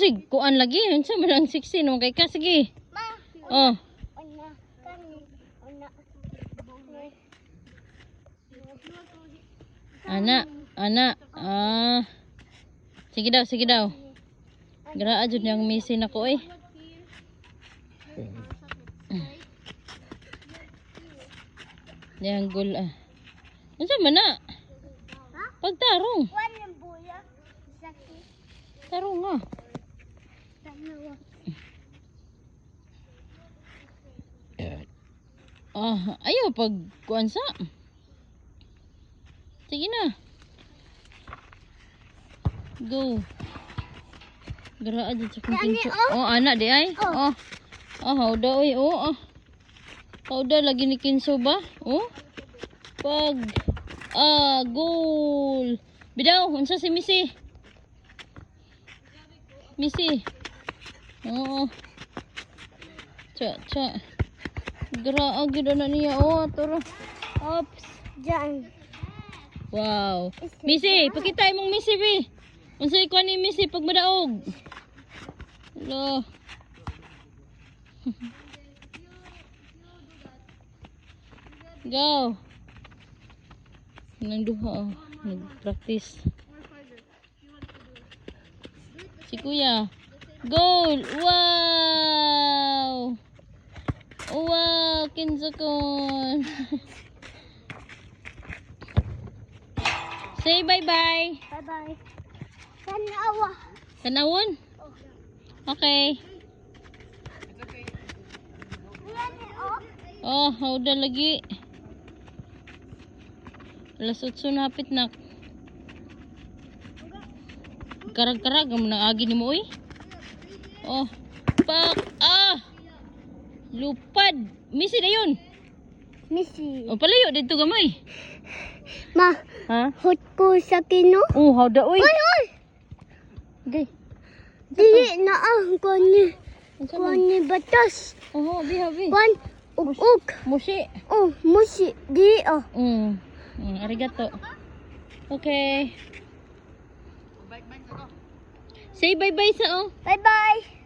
sig kuan lagi. Unsa man ang 16 mo kay ka sige. Oh. Anak. Sige daw. Gira jud yang misin ako eh. Yang gul Unsa man na? Pagtarong. Tarong nga. Ayaw pag kuan sa. Sige na. Go. Gara aja sa kinso. Oh, anak di ay. Hauda oy. Hauda lagi ni kinso ba? Pag goal. Bidaw, unsa si Missy? Cha. Gara agid na niya. Tara. Ops. Diyan. Wow. Missy, pakita imong Missy bi. Unsay kuan ni Missy pag madaog? Lo. Go. Nang duha nag-practice. Si Kuya. Goal. Wow. Wow, kinsakon. Say bye-bye. Bye-bye. Tanawon? Okay. Hauda lagi. Alas 8 na hapit na. Karag-karag mo na agi ni mo pak. Lupad. Missy na yun. Palayo dito gamay. Ma, hot ko sa kino. Hauda oy. Oy. Okay. Di na kuan batas. Habi. Kuan ug. Musi. Musi. Di Arigato. Okay. Say bye-bye sa Bye-bye.